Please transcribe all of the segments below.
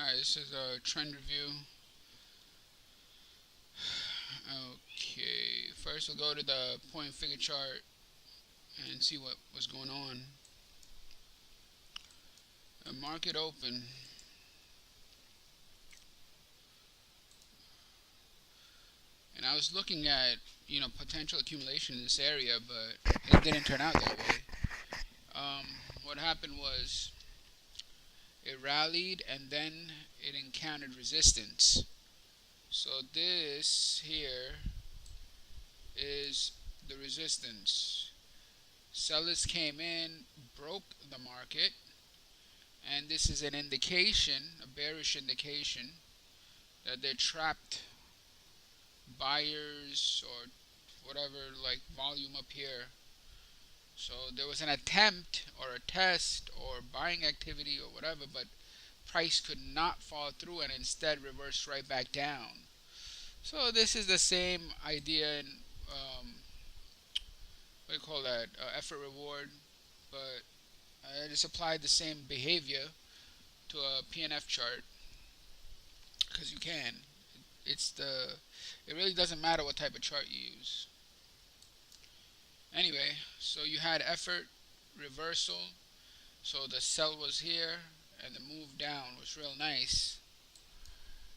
Alright, this is a trend review. Okay, first we'll go to the point figure chart and see what was going on. The market open. And I was looking at, potential accumulation in this area, but it didn't turn out that way. Um, what happened was it rallied and then it encountered resistance. So this here is the resistance. Sellers came in, broke the market, and this is an indication, a bearish indication, that they're trapped buyers or whatever, like volume up here. So there was an attempt or a test or buying activity or whatever, but price could not fall through and instead reversed right back down. So this is the same idea in what do you call that, effort reward, but I just applied the same behavior to a PNF chart because you can. It's the it really doesn't matter what type of chart you use. Anyway, so you had effort reversal. So the sell was here and the move down was real nice.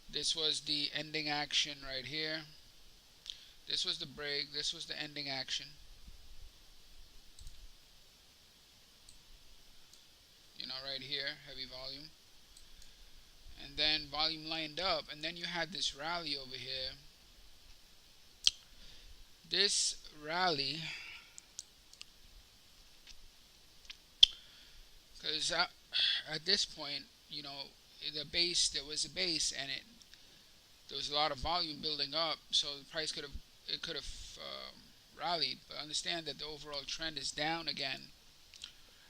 This was the ending action right here. This was the break. This was the ending action. Right here, heavy volume. And then volume lined up, and then you had this rally over here. This rally, because at this point, the base, there was a base, and there was a lot of volume building up, so the price could have rallied. But understand that the overall trend is down again.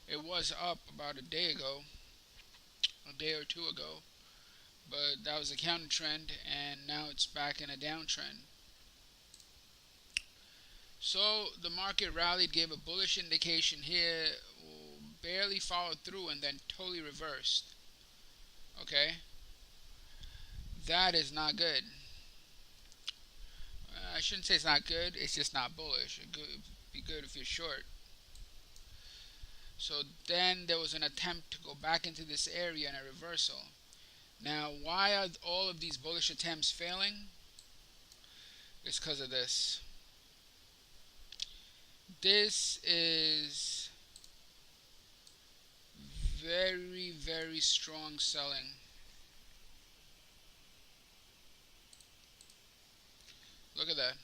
It was up about a day or two ago, but that was a counter trend, and now it's back in a downtrend. So the market rallied, gave a bullish indication here, barely followed through, and then totally reversed. Okay, that is not good. I shouldn't say it's not good. It's just not bullish. It'd be good if you're short. So then there was an attempt to go back into this area in a reversal. Now, why are all of these bullish attempts failing? It's because of this. This is very, very strong selling. Look at that.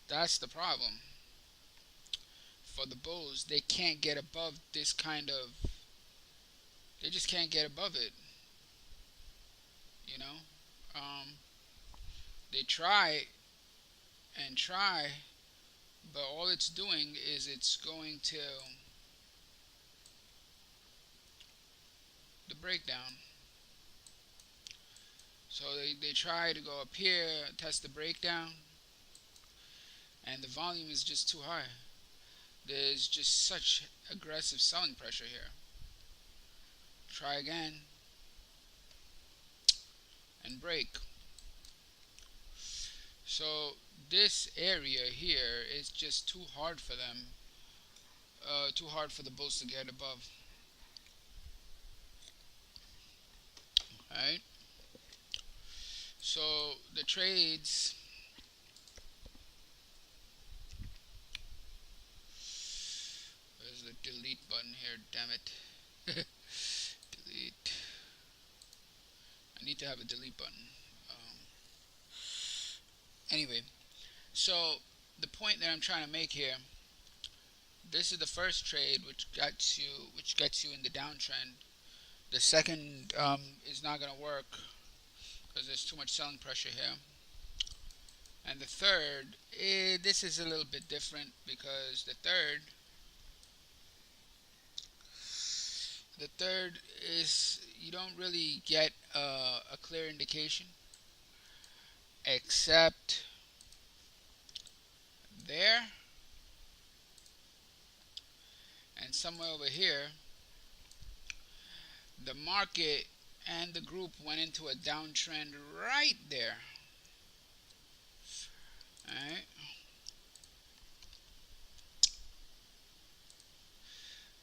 That's the problem. For the bulls, they can't get above this kind of. They just can't get above it. You know, um, they try and try, but all it's doing is it's going to the breakdown. So they try to go up here, test the breakdown, and the volume is just too high. There's just such aggressive selling pressure here. Try again and break. So this area here is just too hard for them, too hard for the bulls to get above. Alright, so the trades, there's the delete button here, damn it. Delete. I need to have a delete button. Anyway, so the point that I'm trying to make here, this is the first trade which gets you in the downtrend. The second is not going to work because there's too much selling pressure here. And the third, this is a little bit different because the third is you don't really get a clear indication except there and somewhere over here. The market and the group went into a downtrend right there. All right.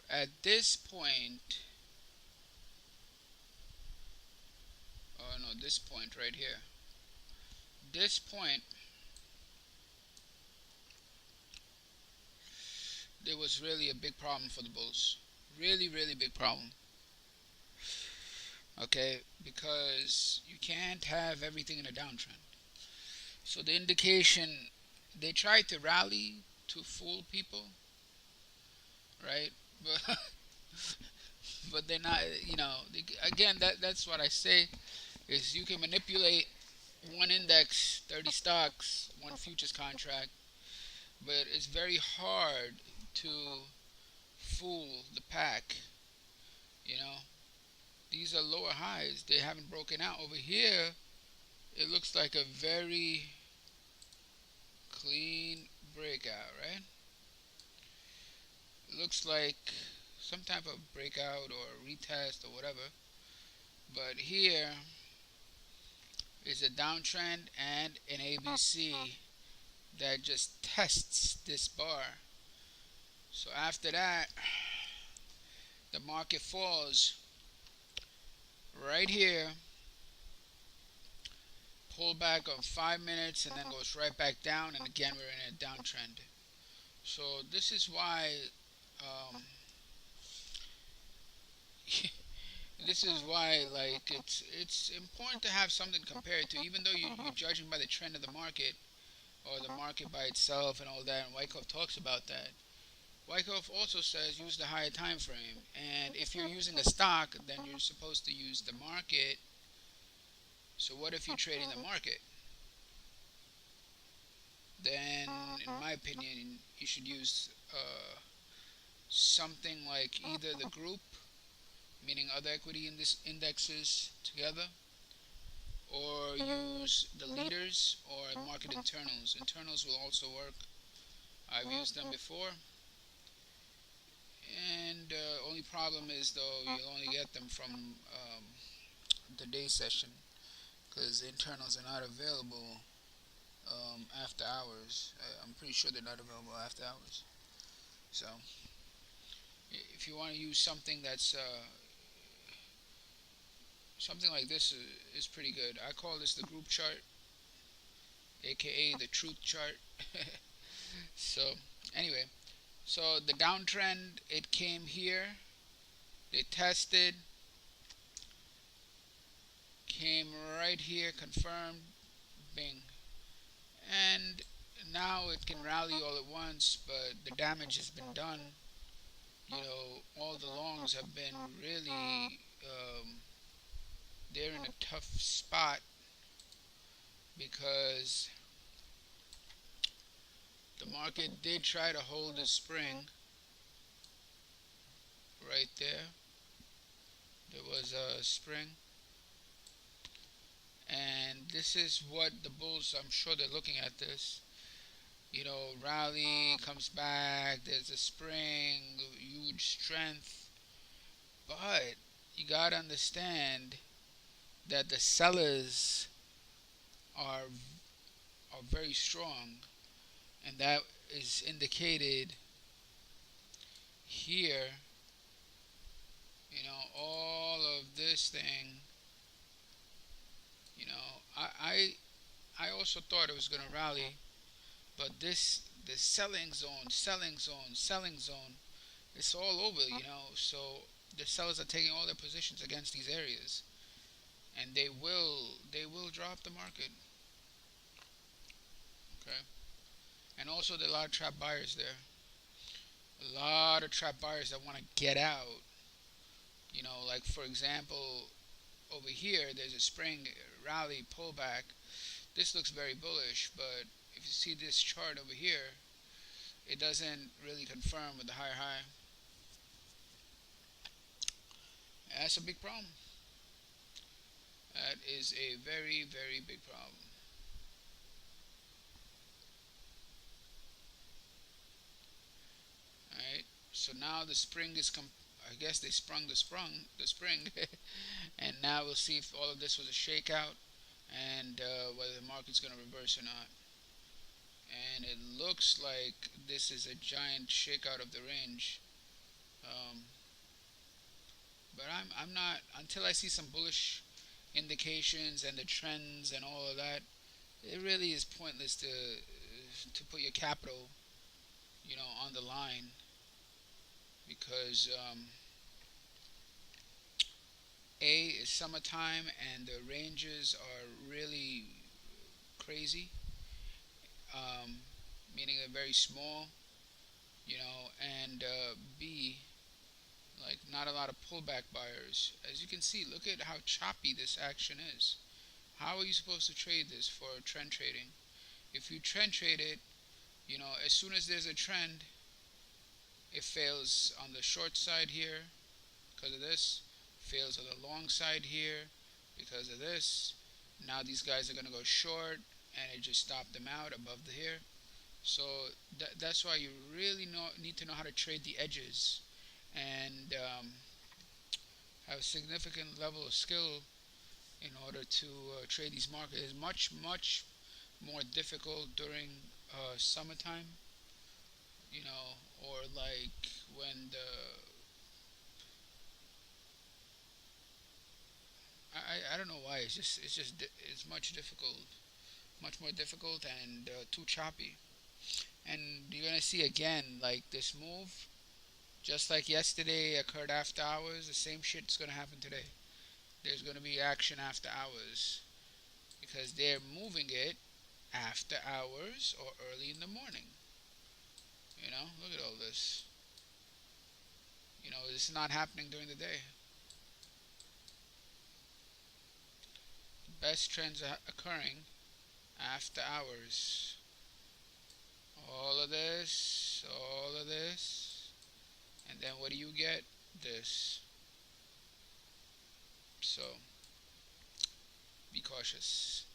At this point, oh no, this point right here. This point, there was really a big problem for the bulls. Really, really big problem. Okay, because you can't have everything in a downtrend. So the indication, they tried to rally to fool people, right? But but they're not. Again, that's what I say is you can manipulate one index, 30 stocks, one futures contract, but it's very hard to fool the pack. You know, these are lower highs. They haven't broken out over here. It looks like a very clean breakout, right? It looks like some type of breakout or retest or whatever. But here is a downtrend and an ABC that just tests this bar. So after that, the market falls right here, pull back of 5 minutes, and then goes right back down. And again, we're in a downtrend. So this is why um, like it's important to have something to compare it to, even though you're judging by the trend of the market or the market by itself and all that. And Wyckoff talks about that. Wyckoff also says use the higher time frame, and if you're using a stock, then you're supposed to use the market. So what if you're trading the market? Then, in my opinion, you should use something like either the group, meaning other equity in this indexes together, or use the leaders or market internals. Internals will also work. I've used them before, and only problem is though you'll only get them from the day session because the internals are not available after hours. I'm pretty sure they're not available after hours. So if you want to use something that's something like this is pretty good. I call this the group chart, aka the truth chart. So anyway, so the downtrend, it came here, they tested, came right here, confirmed, bing, and now it can rally all at once, but the damage has been done. All the longs have been really they're in a tough spot because the market did try to hold the spring right there. There was a spring, and this is what the bulls, I'm sure they're looking at this. Rally comes back, there's a spring, huge strength, but you gotta understand that the sellers are very strong, and that is indicated here. All of this thing. I also thought it was gonna rally, but the selling zone, selling zone, selling zone, it's all over. So the sellers are taking all their positions against these areas, and they will drop the market. Okay, and also there are a lot of trap buyers there. A lot of trap buyers that want to get out. Like for example, over here there's a spring rally pullback. This looks very bullish, but if you see this chart over here, it doesn't really confirm with the higher high. That's a big problem. That is a very, very big problem. Alright, so now the spring is I guess they sprung the spring, and now we'll see if all of this was a shakeout and whether the market's going to reverse or not. And it looks like this is a giant shakeout of the range. Um, but I'm not until I see some bullish indications and the trends and all of that. It really is pointless to put your capital, on the line because A is summertime and the ranges are really crazy, um, meaning they're very small, and B, like not a lot of pullback buyers. As you can see, look at how choppy this action is. How are you supposed to trade this for trend trading? If you trend trade it, as soon as there's a trend, it fails on the short side here because of this, fails on the long side here because of this. Now these guys are going to go short and it just stopped them out above the here. So that's why you really need to know how to trade the edges and have a significant level of skill in order to trade these markets. It's much, much more difficult during summertime, or like when I don't know why it's much more difficult and too choppy. And you're gonna see again like this move, just like yesterday occurred after hours. The same shit's gonna happen today. There's gonna be action after hours because they're moving it after hours or early in the morning. Look at all this. This is not happening during the day. Best trends are occurring after hours. All of this, and then what do you get? This. So be cautious.